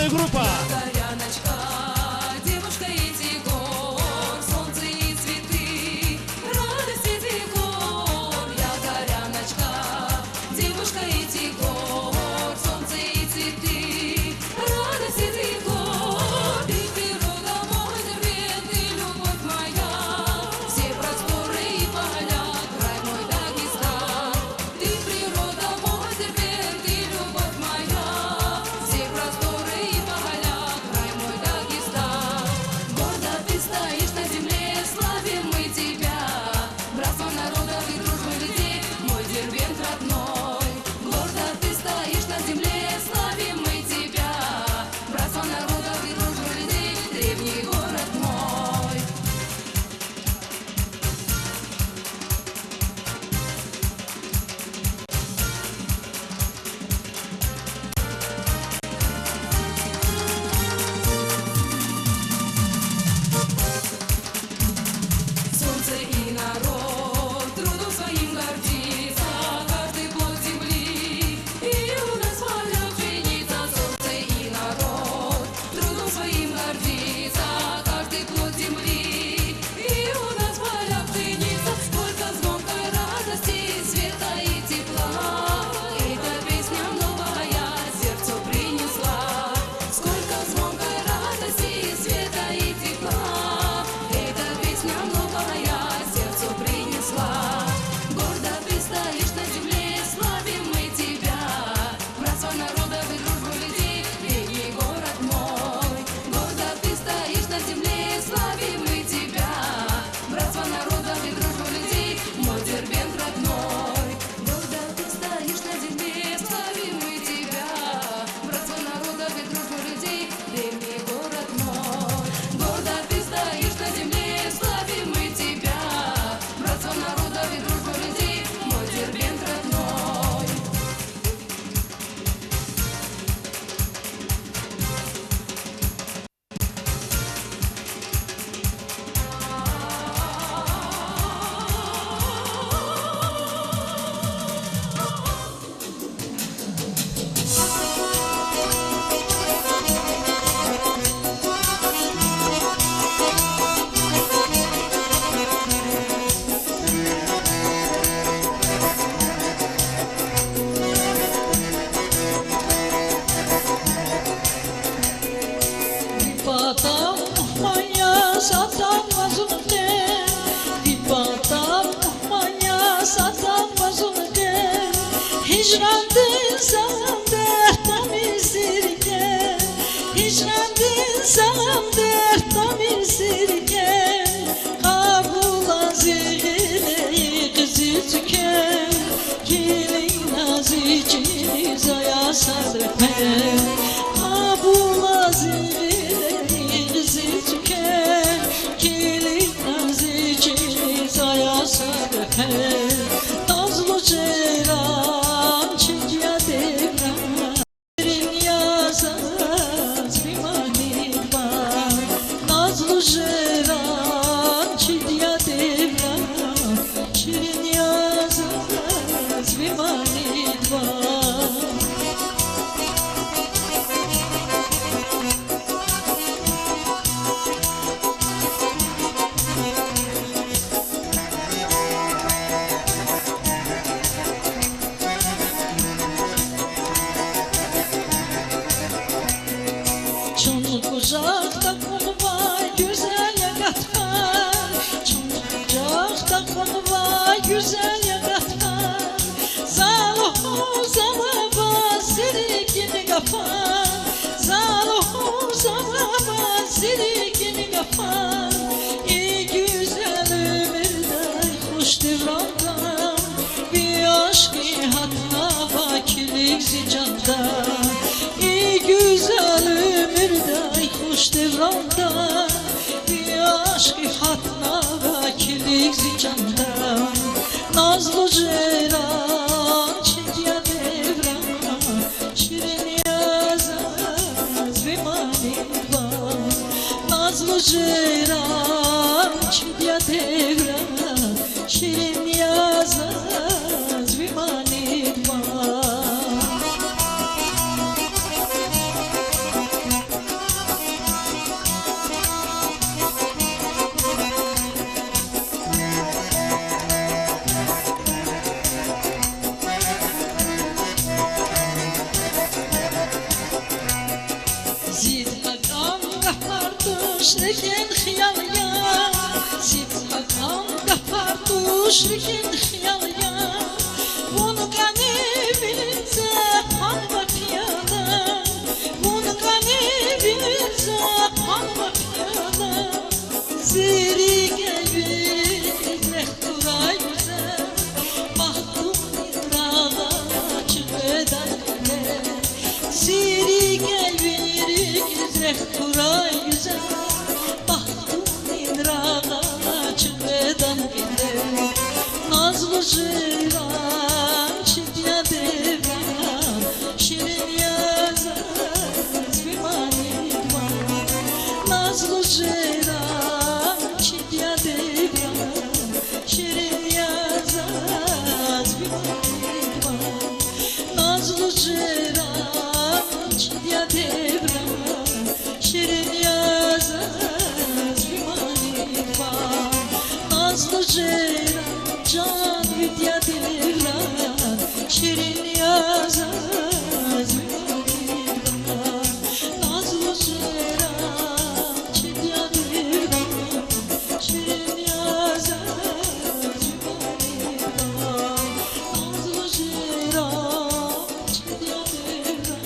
Молодежная группа. Hicrandın sen dertten sirke, hicrandın sen dertten sirke, kabul zihni kızı tüken, gelin nazicini zaya sarpe, kabul zihni kızı tüken, gelin nazicini zaya sarpe, nazlı ceylan çiğya devran, şirin yazaz bir mani var, nazlı ceylan çiğya devran, şirin yazaz bir mani var. Çamlı kucakta konuma güzel yagatma, çamlı kucakta konuma güzel yagatma, zaluhu zalaba zirikini kapan, zaluhu zalaba zirikini kapan, iyi güzel ömürde hoş devrandan, bir aşkı hatna vakilik zicanda, iyi güzel ömürde hoş devranda, bir aşkı hatna vakilik zicanda, nazlı ceylan çiğya devran, şirin yazaz bir mani var, nazlı ceylan çiğya devran, şirin yazaz bir mani var. lekin xiyal ya Sip hakan kaparduş lekin xiyal ya Bunu gani bilinse hanma piyada Bunu gani bilinse hanma piyada Ziri gelbir kuray güzel Bahtım idrada çıkıdan Ziri gelbir kuray güzel Bahtım idrada çıkıdan Nazlı ceylan çitya devran Şirin yazaz bir manit var Nazlı ceylan çitya devran Şirin yazaz bir manit var Nazlı ceylan çitya devran Şirin yazaz bir manit var Nazlı ceylan can vidya devran Şirin yazaz bir Nazlı ceylan çitya devran Şirin yazaz bir Nazlı ceylan çitya devran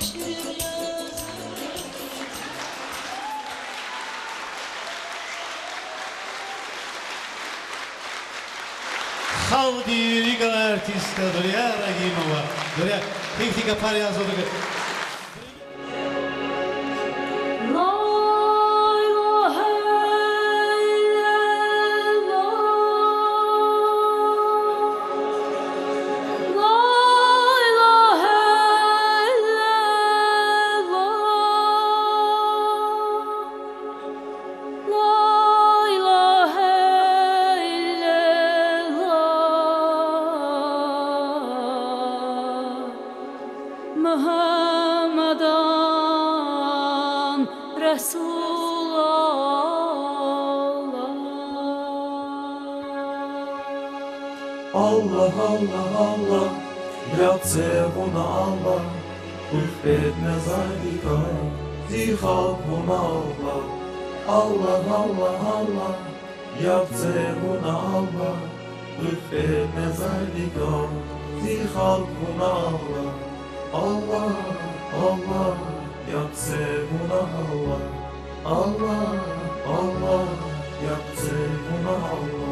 Şirin yazaz Saudi Riga artista Doria Ragimova. Doria, critica pari a sotto. Muhammadan Resulallah Allah Allah Allah Yatseğuna Allah Üfetme zalika Zihabuna Allah Allah Allah Allah Yatseğuna Allah Üfetme zalika Zihabuna Allah Allah Allah Yatseğuna Allah Allah Allah Yatseğuna Allah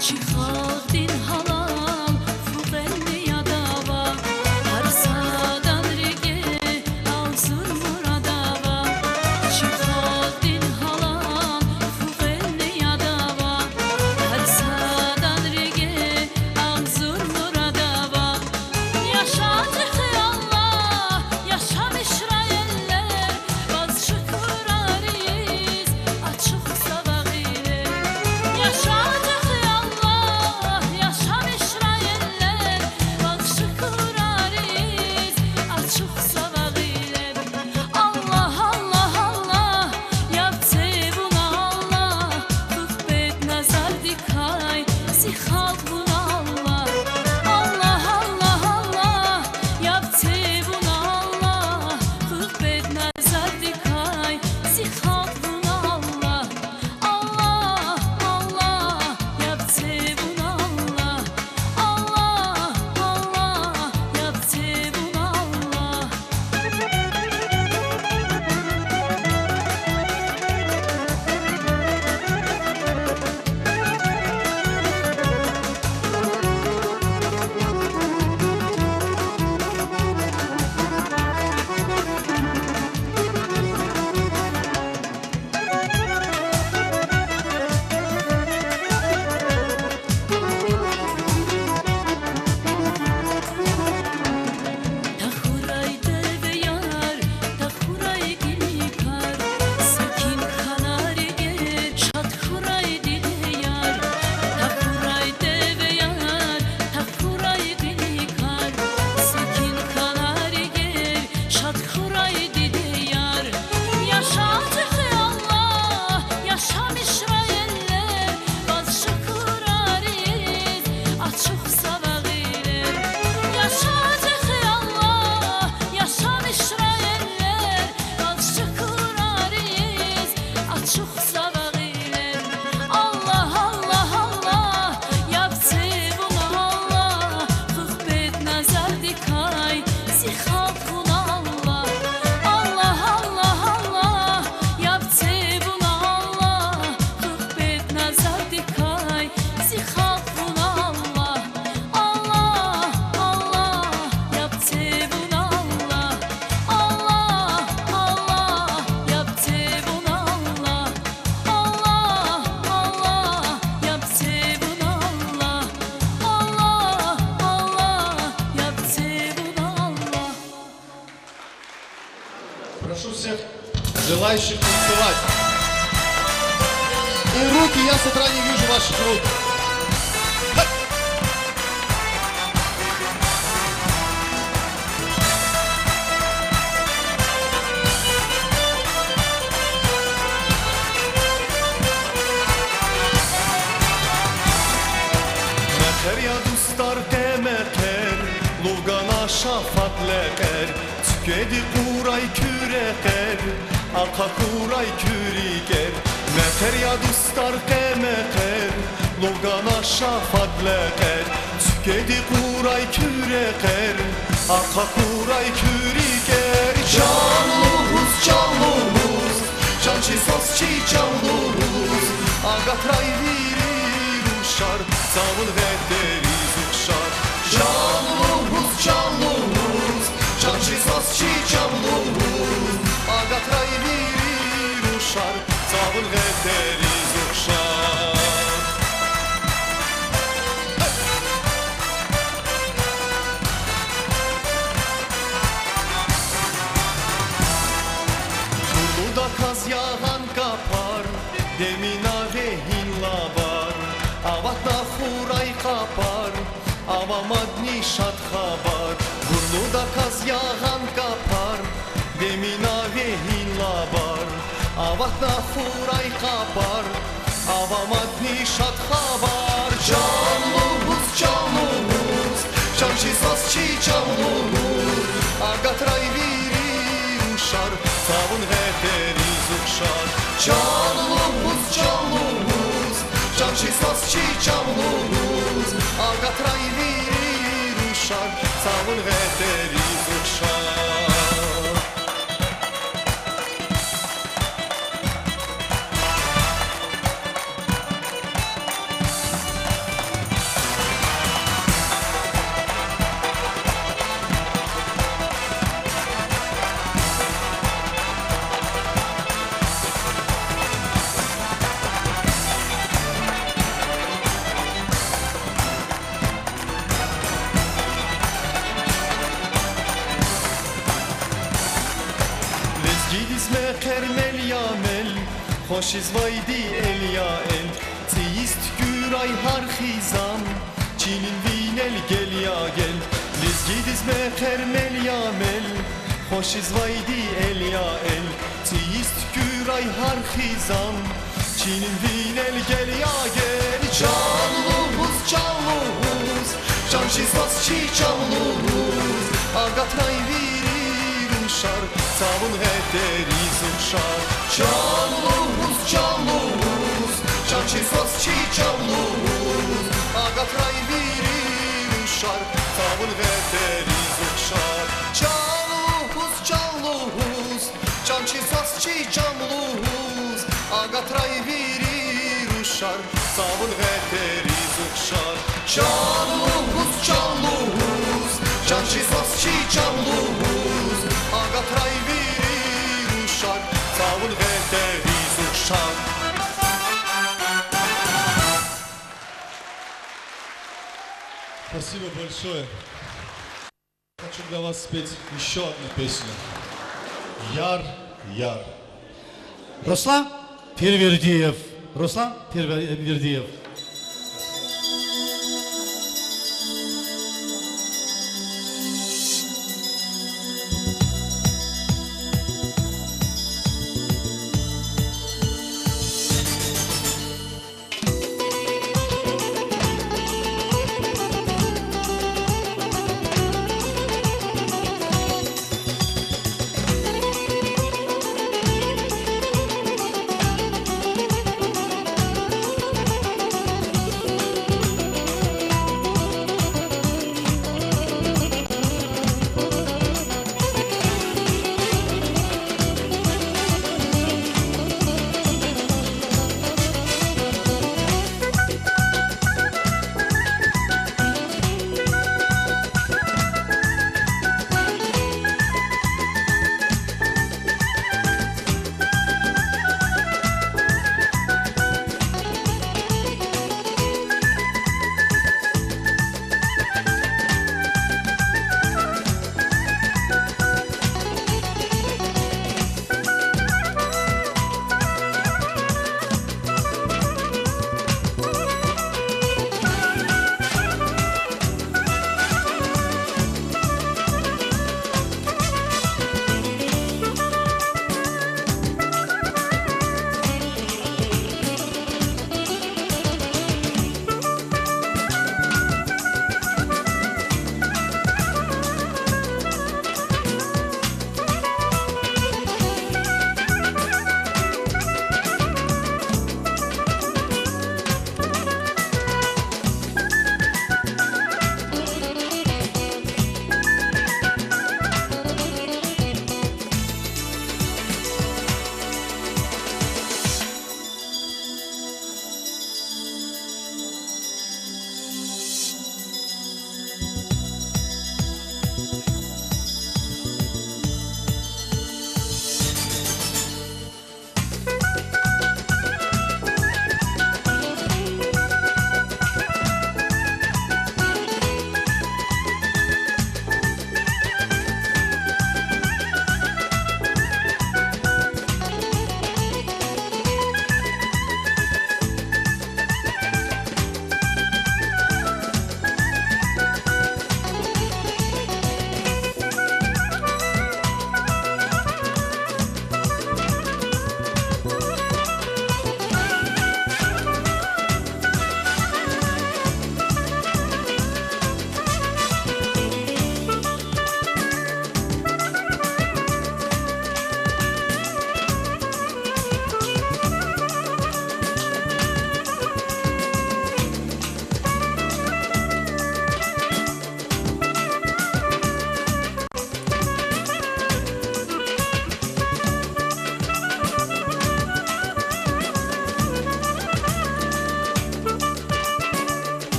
Çıkar çok savaq ilə Allah Allah Allah yaptı bunu Allah Xüqbet nazar dikay Sixat bunu Allah Allah Allah Allah yaptı bunu Allah Xüqbet nazar dikay Sixat bunu Allah Allah Allah yaptı bunu Allah Allah Allah yaptı bunu Allah Allah Allah yaptı bunu Allah Allah Allah yaptı bunu Allah Прошу всех желающих танцевать. И руки, я с утра не вижу ваших рук. Ха! Meher ya dostlar demeter Lugana şafat leker Tükedi kuray küreker Aka kuray küriger Meher ya dostlar demeter Lugana şafat leker Tükedi kuray küreker Aka kuray küriger Canlumuz canlumuz Cançi sosçi canlumuz Agatray virir uşar Savun ve deriz uşar Canlumuz canlumuz Cançi sosçi canlumuz Agatray virir uşar Savun ve deriz uşar Burnuda kaz yağan kapar Demina ve hinla var Avatna huray kapar Avamadni şat habar Burnuda kaz yağan kapar Demina ve hinla var Avatna huray kapar Avamadni şat habar Canlumuz canlumuz Cançi sosçi canlumuz Agatray virir uşar Savun ve deriz uşar Canlumuz canlumuz Cançi sosçi canlumuz Agatray virir uşar Savun ve deriz uşar Lezgidiz me kermel yamel Hoşiz vaydi el ya el Tiyist güray har xizan Çinin vinel gel ya gel Lezgidiz me kermel yamel Hoşiz vaydi el ya el Tiyist güray har xizan Çinin vinel gel ya gel Canlumuz canlumuz Canşiz vasçi canlumuz Agatray virir uşar Savun ve deriz uşar Canlumuz canlumuz Canşiz vasçi canlumuz Agatray virir uşar Savun ve deriz uşar Canlumuz canlumuz Canşiz vasçi canlumuz Agatray virir uşar Savun ve deriz uşar Canlumuz canlumuz Canşiz vasçi canlumuz Agatray virir uşar Savun ve deriz uşar Спасибо большое. Хочу для вас спеть еще одну песню. Яр, яр. Руслан Первердиев. Руслан Первердиев.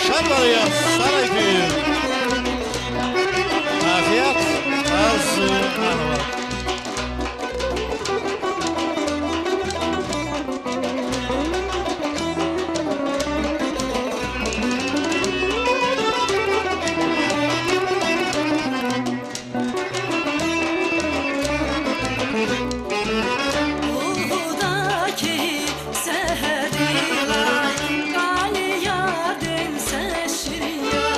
Şarvarıya Sarayköy. Afiyet olsun hanıma. Buğdaki seheriler, gali yarden seşriya.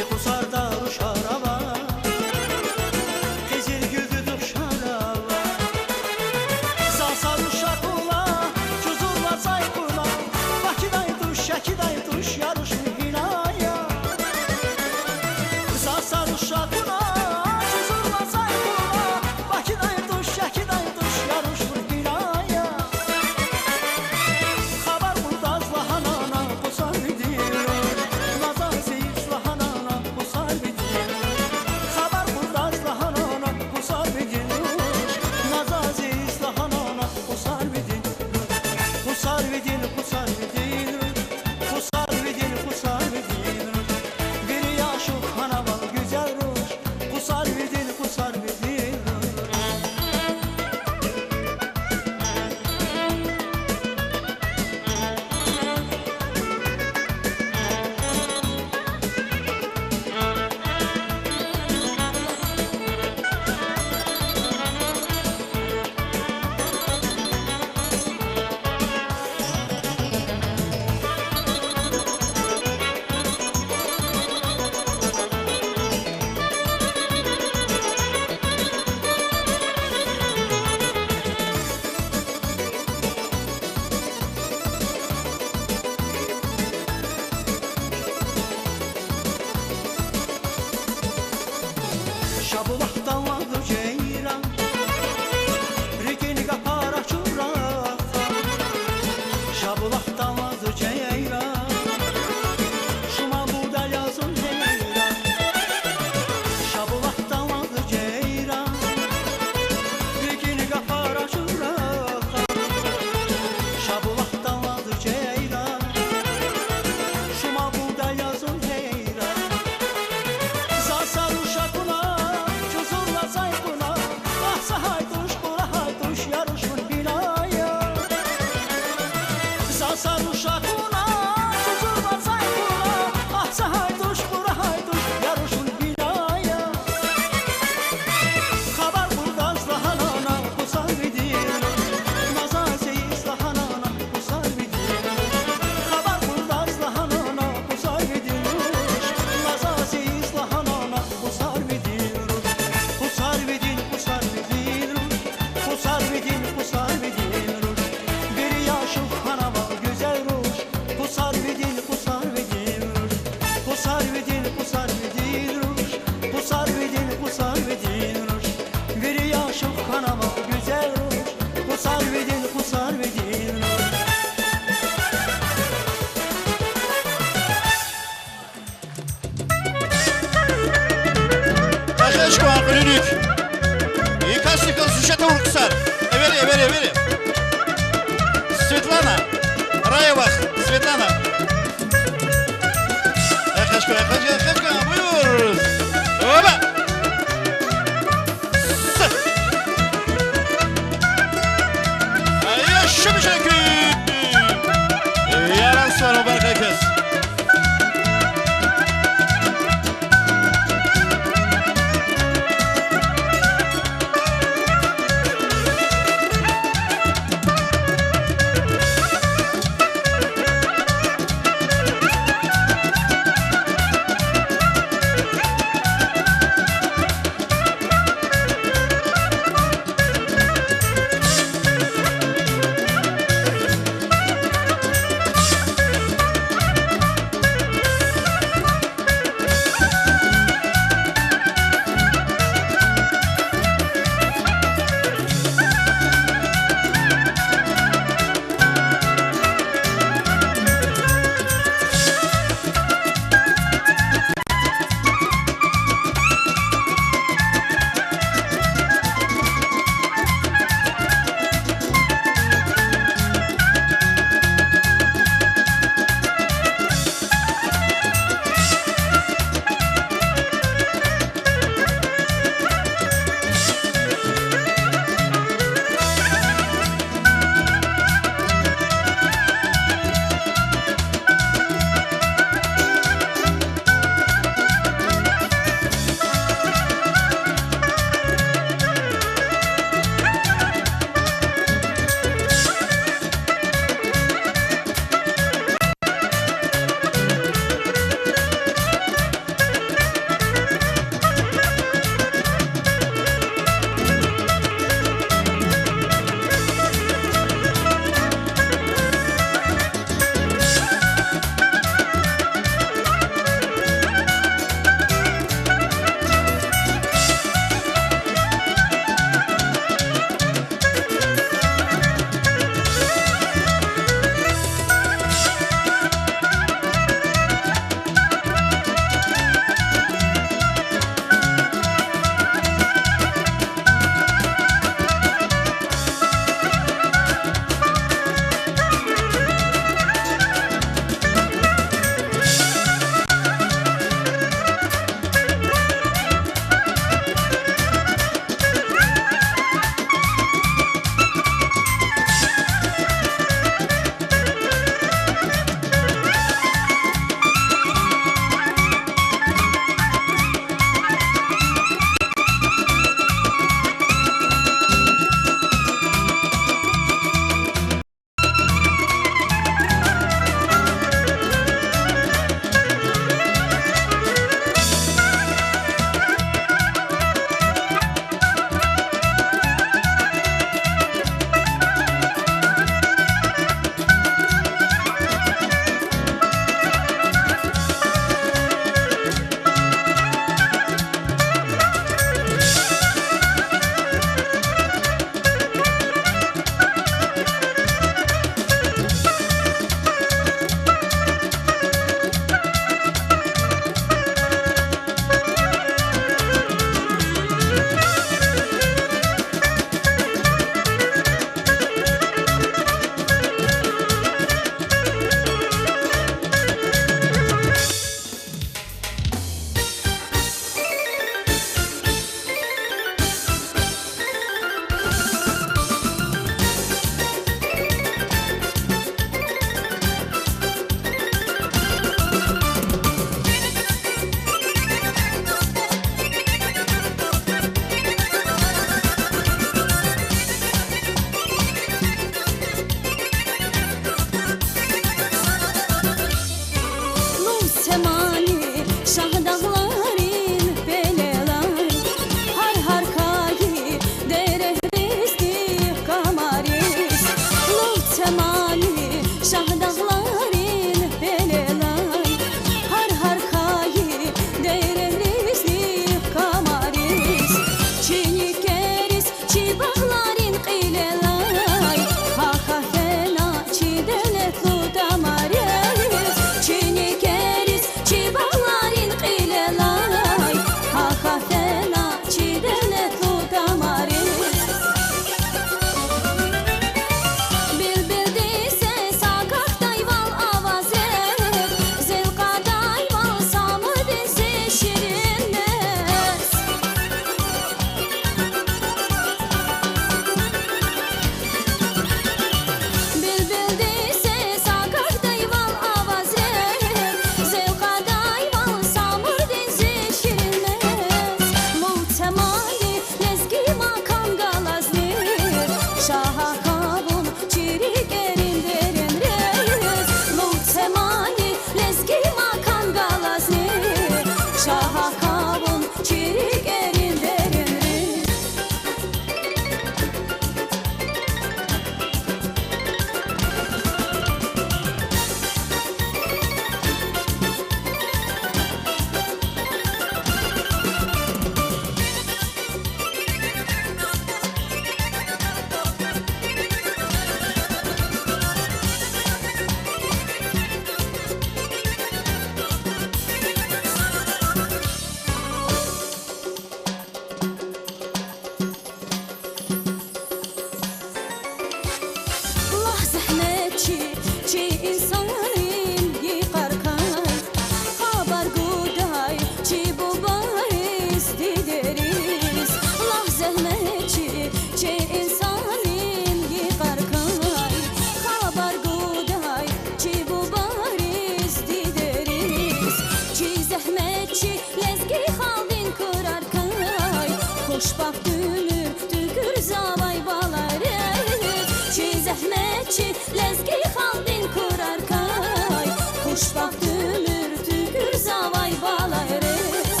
zəhmətçi Ləzgi xaldin kurar kay Kuş vaxt ömür tükür zavay bala eres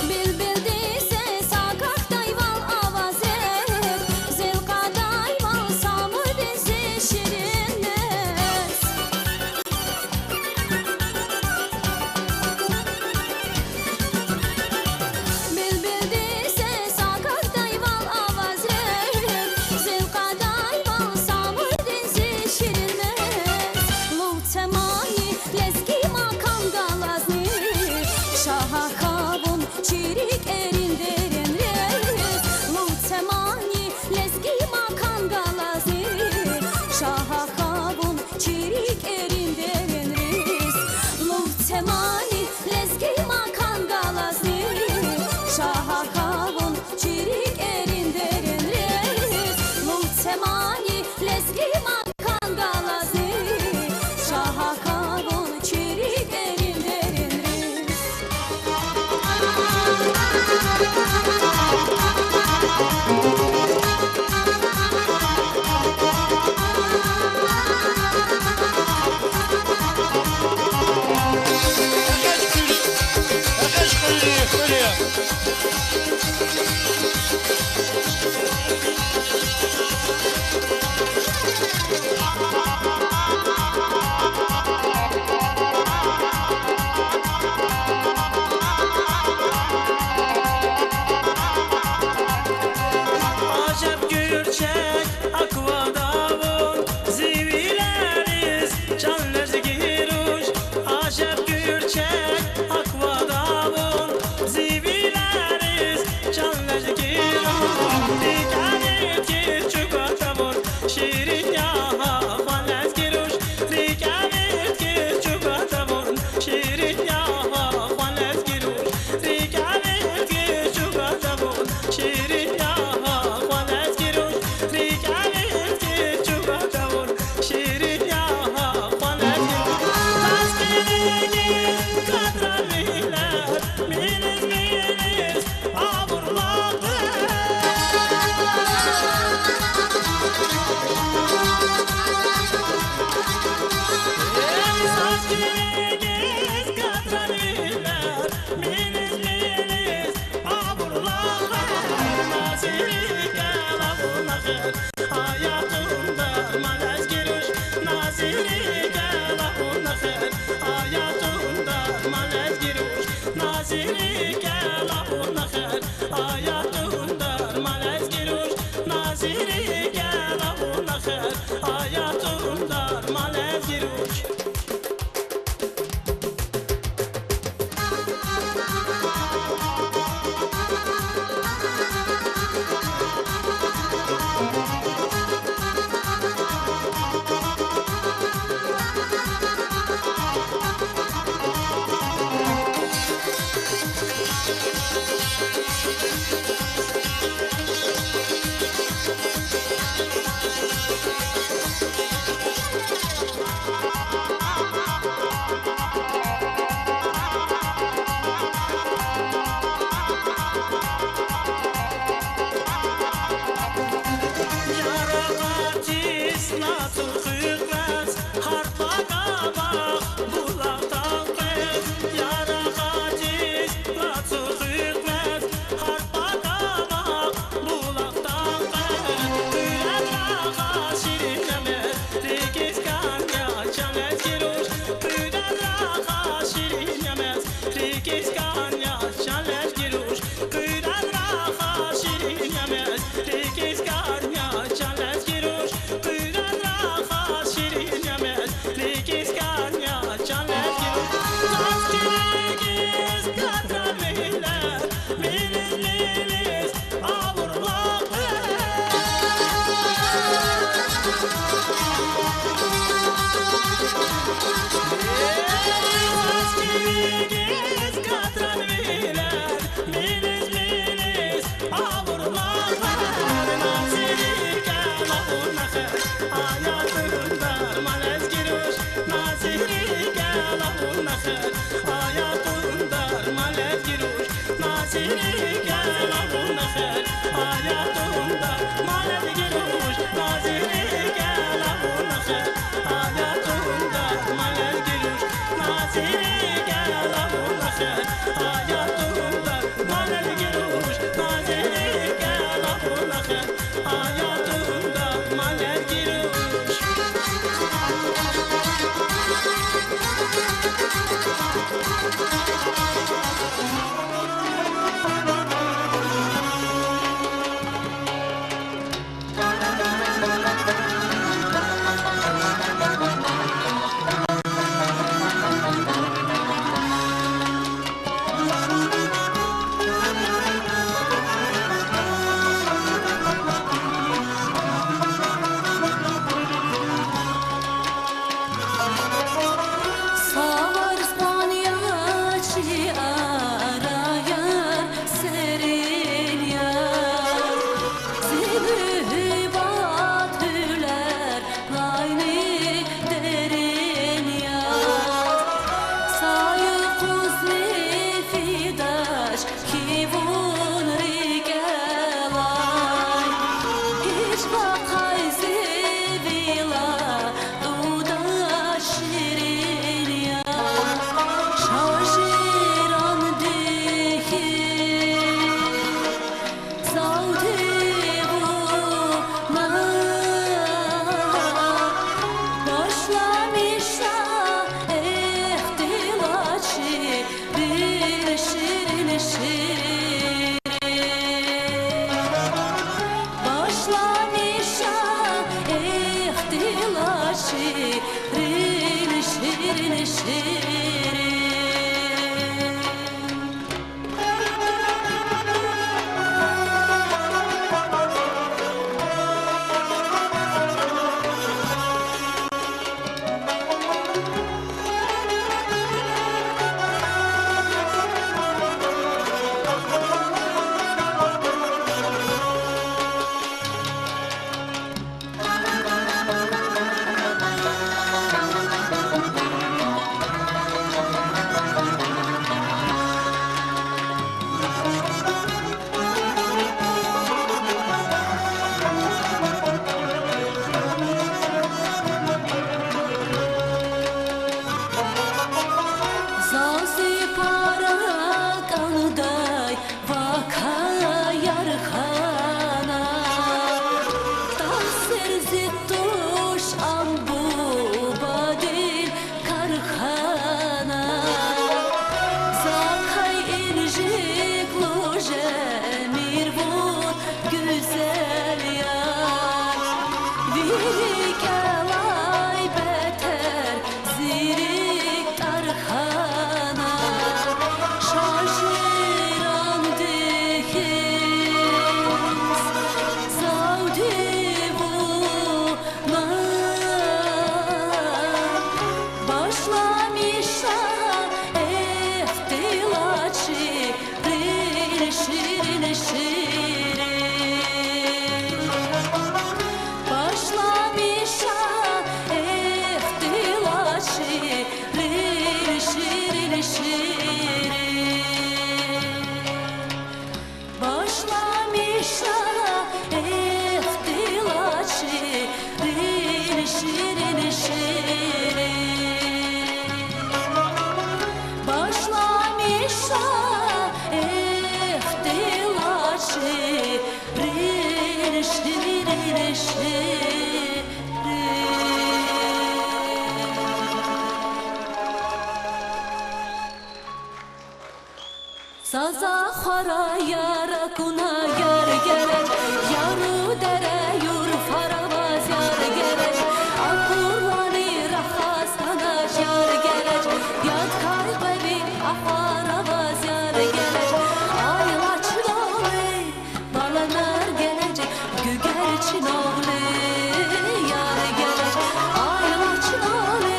Bilbildisə sakak dayval avaz et Zevqa dayval samur dizi şirinles Bilbildisə sakak dayval avaz et Zevqa dayval samur dizi şirinles Lutemani lezgi makam galazni Şaha kabun çirik erin derin reis Lutemani lezgi makam galazni Şaha kabun çirik erin derin reis Lutemani lezgi makam galazni Şaha kabun çirik erin derin reis Lutemani lezgi makam galazni Şaha kabun çirik erin derin reis Acep gürçek akvadavun zivileriz canlıcı giruş Acep gürçek akvadavun zivileriz canlıcı giruş Dikkat et ki çukurtavun şirin yaha falez giruş Dikkat et ki çukurtavun şirin yaha falez giruş Dikkat et ki çukurtavun şirin yaha falez giruş Dikkat et ki çukurtavun şirin yaha falez giruş Taskini kadraliler Miniz miniz avurladı Taskini kadraliler Miniz miniz avurladı Naziri gel avurladı Hayatımda malez giruş Naziri gel avurladı Hayatımda malez giruş Naziri gel avurladı Hayatımda malez giruş Naziri gel avurladı Hayatımda malez giruş Yarakatis nasıl hükmez harpa kabak bulaktan kız Yarakatis nasıl hükmez harpa kabak bulaktan kız Gülen raha şirin yemez rikiz kanya çalez giruş Gülen raha şirin yemez rikiz kanya çalez giruş Gülen raha şirin yemez rikiz kanya çalez giruş Gülen raha şirin yemez rikiz kanya çalez giruş Taskinigiz kadraliler Miniz miniz avurladı Taskinigiz kadraliler Miniz miniz avurladı Naziri gel avurladı Hayatımda malez giruş Naziri gel avurladı Hayatımda malez giruş Naziri gel avurladı Hayatımda malez şirin şirin. Zazi para kalday vaka yarxana Tasir zittuş ambu badil karxana Zakay irjik luje mirvun güzel yar Virik elay beter zirik tarxana Şaşıran dikiz zavdi buna Başlamışa eftilaçı şirin şirin Başlamışa eftilaçı şirin şirin Başlamışa eftilaçı şirin şirin Başlamışa eftilaçı şirin şirin Saza xara yara kuna yar gerek Yaru dere yur faravaz yar gerek Akurlani rahas kanaj yar gerek Yad kalbevi afaravaz yar gerek Aylaçın oğlu balanar gelecek Gügerçin oğlu yar gerek Aylaçın oğlu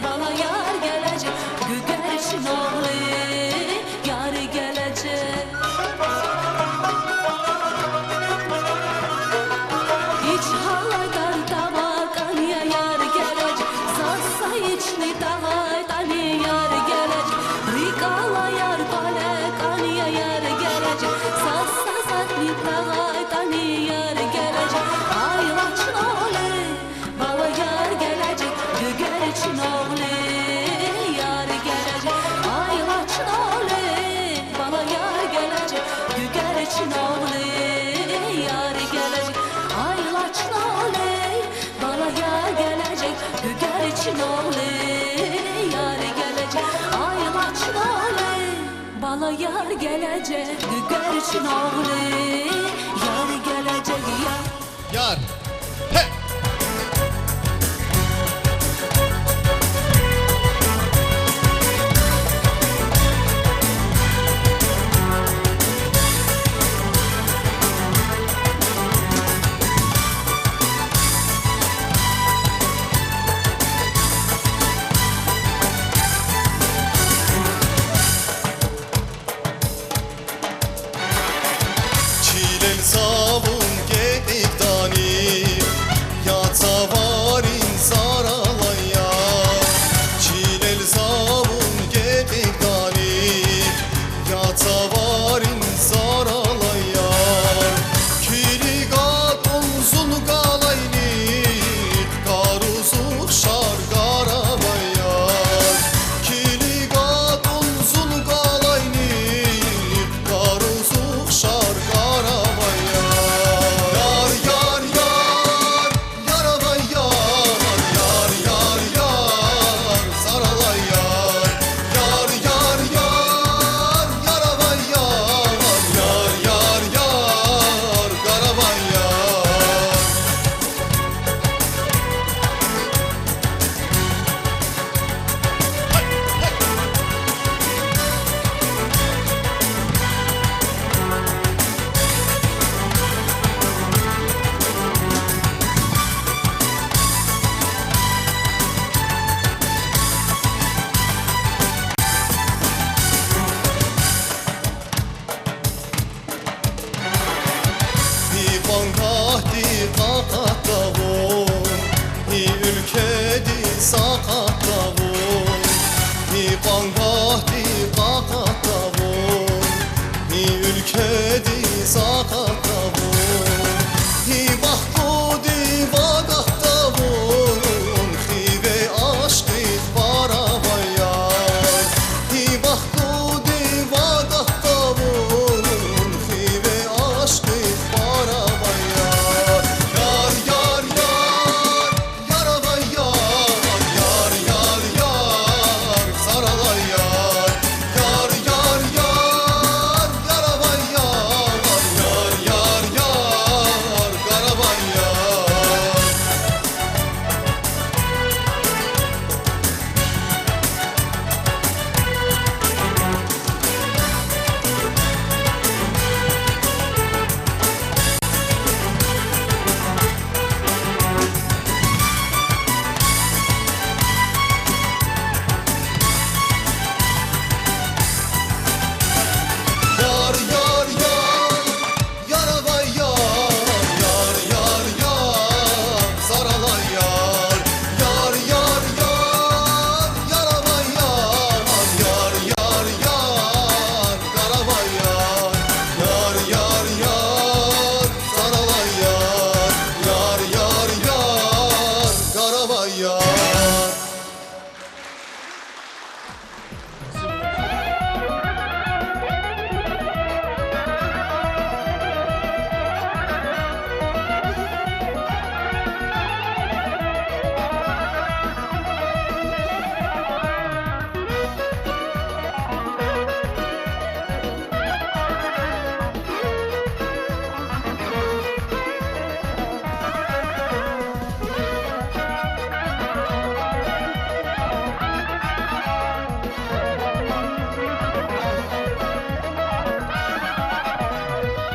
bala yar gelecek Gügerçin oğlu yar gelecek İç haladar tavakan ya yar gelecek Sassa içli tavaydan yar gelecek Rikala yar palekan ya yar gelecek Sassa zatli tavaydan yar gelecek Aylaçın oğlu bala yar gelecek Gügerçin oğlu yar gelecek Aylaçın oğlu bala yar gelecek Gügerçin oğlu yar gelecek Aylaçın oğlu bala yar gelecek Gügerçin oğlu yar gelecek Aylaçın oğlu bala yar gelecek Gügerçin oğlu yar gelecek Yar. He. Çile bangahdi qaqatavun hi ülkedi saqatavun hi bangahdi qaqatavun hi ülkedi saqatavun hi bahtudi vaqatavun hi ve aşkı paravayar hi bahtudi vaqatavun hi ve aşkı paravayar yar yar yar yaravayar yar yar yar saralayar yar yar yar yaravayar yar yar yar karabayar yar yar yar yaravayar yar yar yar saralayar yar yar yar yaravayar yar yar yar karabayar yar yar yar saralayar yar yar yar karabayar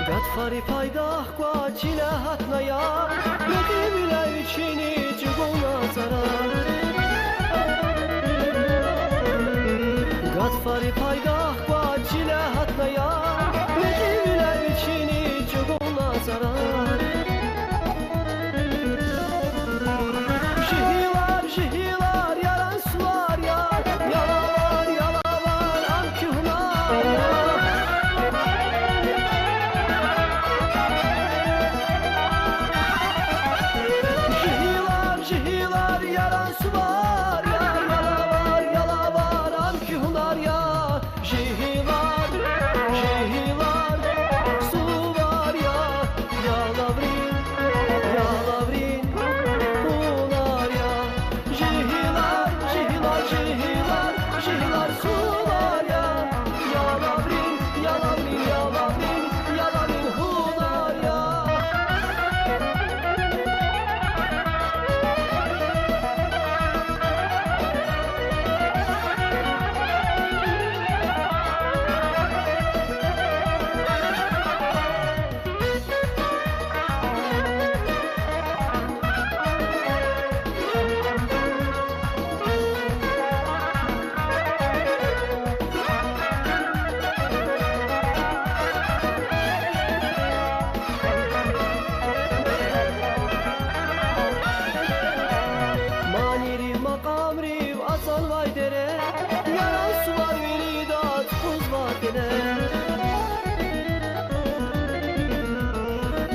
Gatfari paydah kwa çile hatnaya Nedi bile içini cıgona zarar Gatfari paydah kwa çile hatnaya Nedi bile içini cıgona zarar Şihilar şihilar yaran sular ya Yalavar amkuhlar Şihilar şihilar yaran sular ya Yalavar amkuhlar ya Şihilar şihilar sular ya Yalavrin ular ya Şihilar şihilar şihilar şihilar sular ya Yalavrin ular ya Maniri makam riv asan vay dere Yaran suvar velidat kuz var dere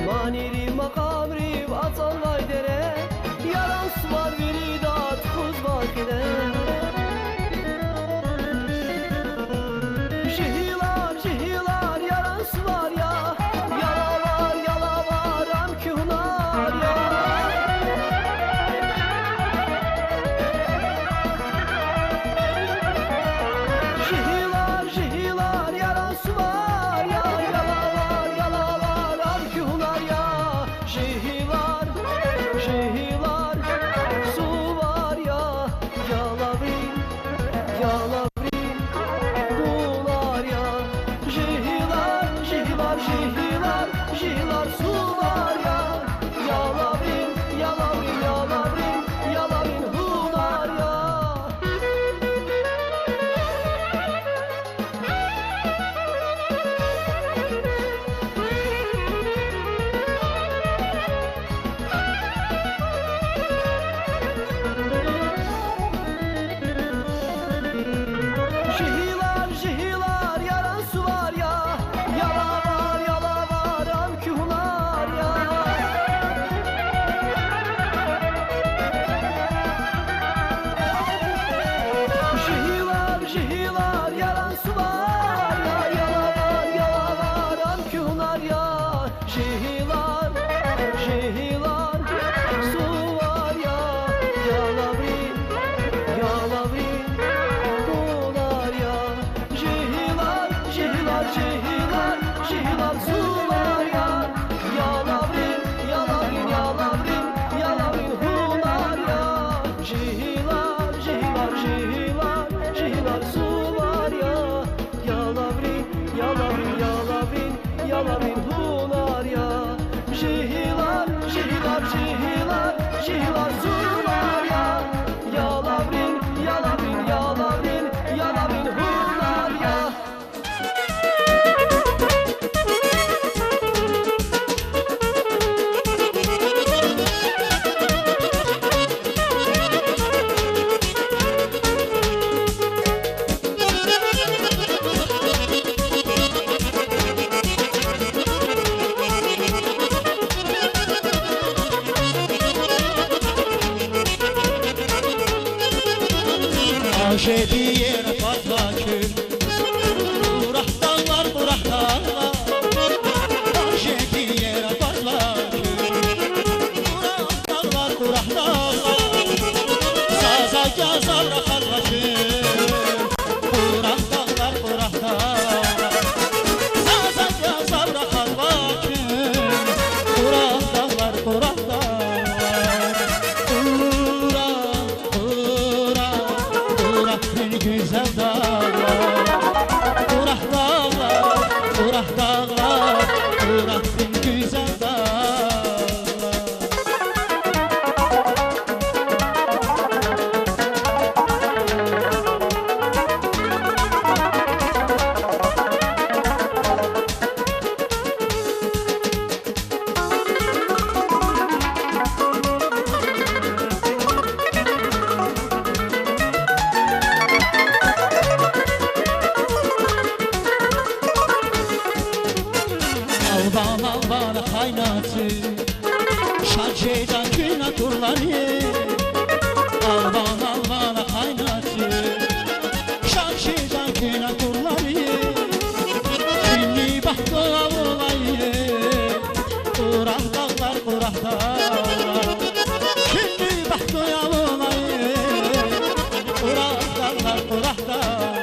Maniri makam riv asan vay dere Yaran suvar velidat kuz var dere Şihilar şihilar yaran suvar ya Yalavar amkuhlar ya Şihilar şihilar yaran suvar ya Yalavar amkuhlar ya Şihilar şilar sular ya. Ya lavrin, ya lavrin, ya lavrin, ya lavrin hular ya. Aşediye patlaçır Burak dağlar, burak dağlar Aşediye patlaçır Burak dağlar, burak dağlar Saza yazar patlaçır Burak dağlar, burak dağlar Saza yazar patlaçır Burak dağlar, burak dağlar Güzel dağlar, Burak dağlar, Burak dağlar, Burak'ın güzel dağlar. Alban alban kaynatı Şarjeyden güne turları Alban alban kaynatı Şarjeyden güne turları Günlü baktı avlayı Burak dağlar, burak dağlar Günlü baktı avlayı Burak dağlar, burak dağlar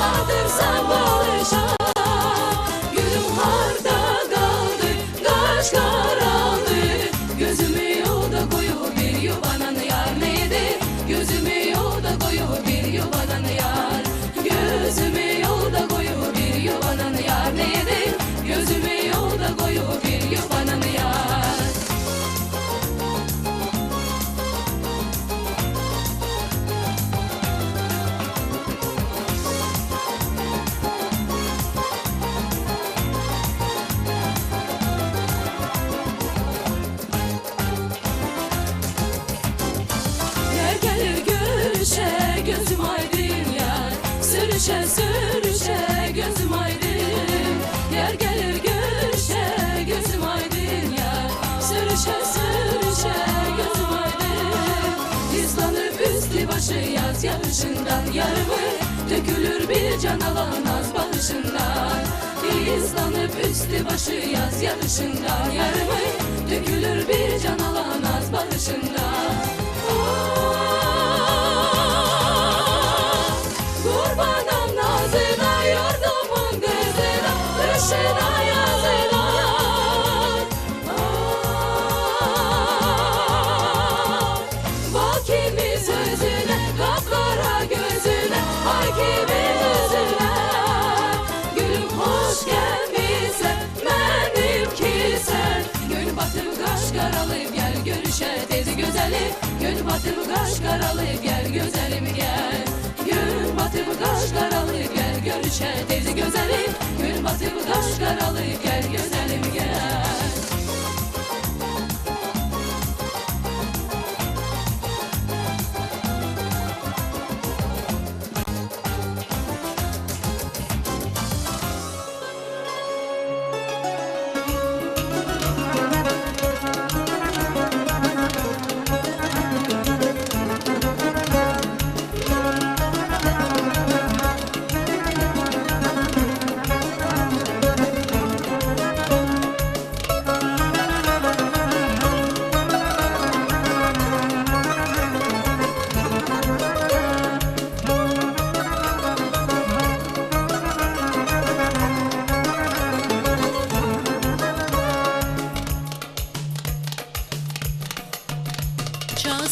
Alırsan barışa Gülüm harda kaldı Kaş karaldı Gözümü yolda koyu bir yuvanan yar neydi Gözümü yolda koyu bir yuvanan yar Gözümü yolda koyu bir yuvanan yar neydi Gözümü yolda koyu bir yuvanan yar Gözüm aydın yar Sürüşe sürüşe gözüm aydın Yer gelir görüşe gözüm aydın yar Sürüşe sürüşe gözüm aydın İzlanıp üstü başı yaz yarışından Yarımı dökülür bir can alan az barışından İzlanıp üstü başı yaz yarışından Yarımı dökülür bir can alan az barışından Kurbanım nazım batıb qaş qaralıb gəl gözəlim gəl. Gün batıb qaş qaralıb gəl görüşə tez gözəlim. Gün batıb qaş qaralıb gəl gözəlim gəl.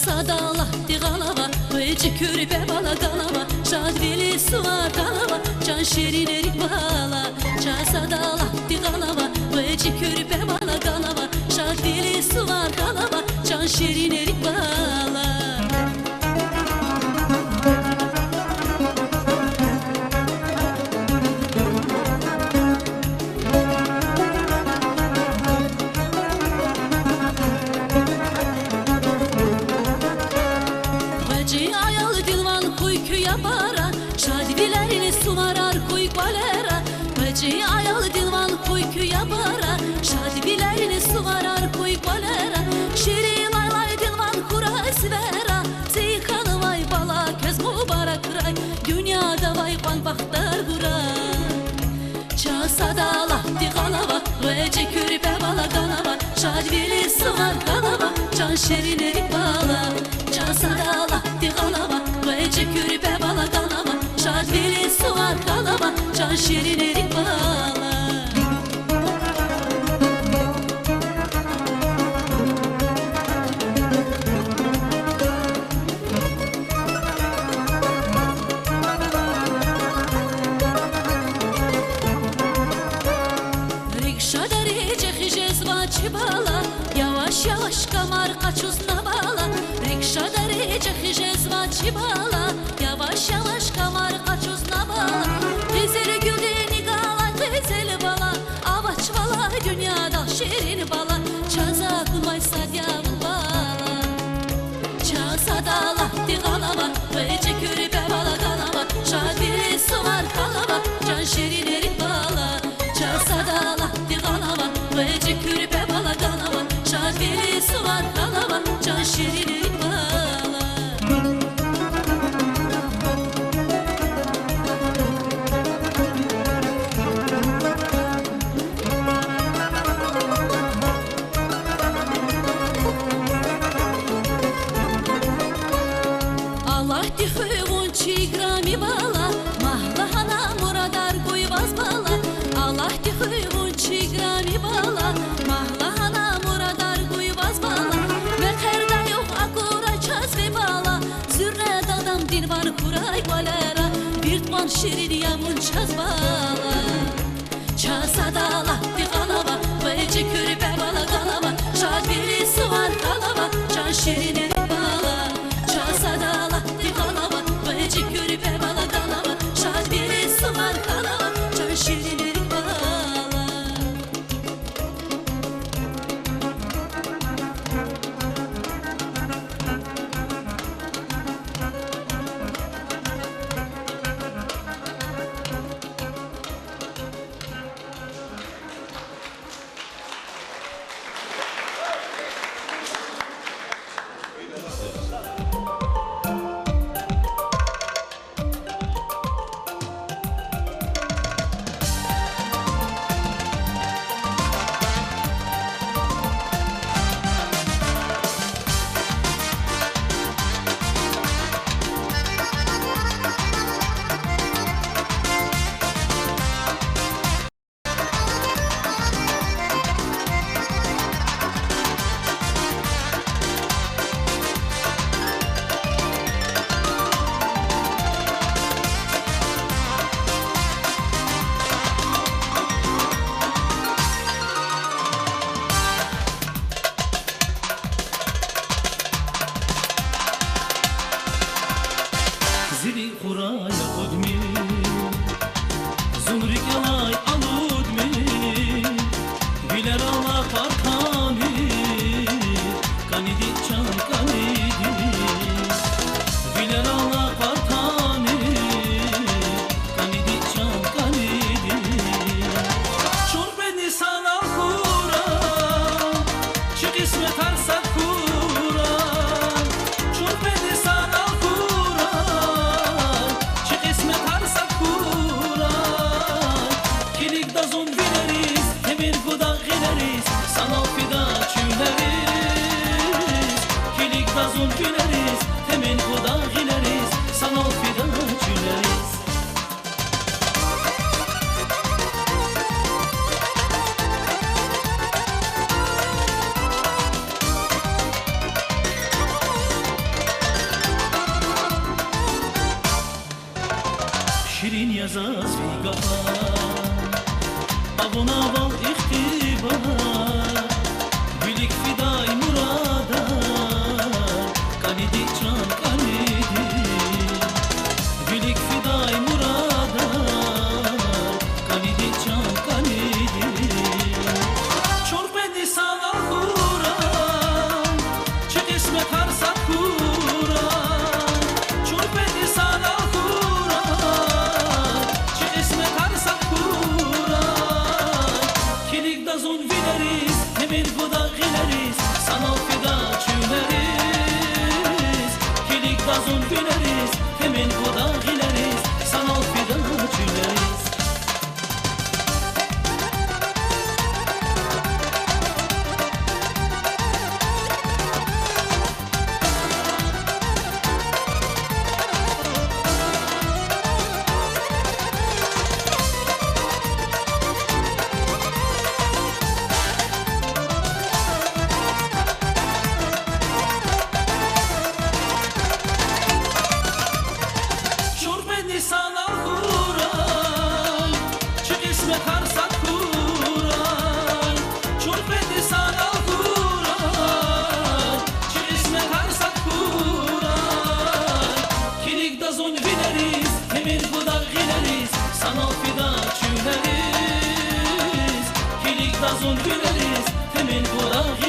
Sadala diğalava, vıcı körpe bala galava, şadveli suvar galava, can şerin erik bala. Sadala diğalava, vıcı körpe bala galava, şadveli suvar galava, can şerin erik bala. Şadivilerini sumarar kuy balera. Bacı ayalı dilvan kuy küya bara. Şadivilerini sumarar kuy balera. Şiri lay lay dilvan kuray sivera. Zeykanı vay bala köz mübarek ray. Dünyada vay ban baktar kuray. Çasadala diğalava, vece körpe bala galava. Şadivili sumar galava, can şerin erik bala. Çasadala diğalava, vece körpe bala galava. Şadveli suvar galava, can şirin erik bala. Rikşada recek jezvaçı bala, yavaş yavaş kamar kaçuzna bala. Rikşada recek jezvaçı bala, yavaş yavaş kamar kaçuzna bala. Güzel güleni gala güzel bala, avaç bala dünyada şirin bala. Çaza kumay sadyavul bala. Çasadala diğalava, vece körpe bala galava. Şadveli suvar galava, can şirin erik bala. Çasadala diğalava, vece körpe bala galava. Şadveli suvar galava, can şirin erik bala. Allah dihuvun çigrami bala, mahlahana muradar koyvaz bala. Allah dihuvun çigrami bala, mahlahana muradar koyvaz bala. Mekerda yok akura çazve bala, zürre dadam dilvan kuray balera. Birtman şirin yamun çaz bala. Çasadala diğalava, vece körpe bala galava. Şadveli suvar galava, can şirin erik bala. Çasadala diğalava, vece körpe bala galava. Şadveli suvar galava, can şirin erik bala. خورای خود می زمری کلای آلود می بیلر آلا پارتانی کانیدی چان کانیدی بیلر آلا پارتانی کانیدی چان کانیدی چون به نیسان آخورا چه قسمت هرسد خورا چون به نیسان آخورا چه قسمت هرسد خورا کلیک دازون بینریز همین گودا غیلریز سنا فیدا چونریز کلیک دازون بینریز همین گودا غیلریز سنا فیدا چونریز شیرین یزاز ویگاه آبون آبال اختیبار بیلیک فیدای مرادار کانیدی چان کانیدی بیلیک فیدای مرادار کانیدی چان کانیدی چون به نیسان آخورم چه قسمت هرسد خورم چون به نیسان آخورم چه قسمت هرسد خورم کلیک دازون وینریز همین گودا غیلریز سنا فیدا چونریز کلیک دازون وینریز همین گودا غیلریز سنا فیدا چونریز چون به نیسان آخورم چه قسمت هرسد خورم چون به نیسان آخورم چه قسمت هرسد خورم کلیک دازون وینریز همین گودا غیلریز سنا فیدا چونریز کلیک دازون وینریز همین گودا غیلریز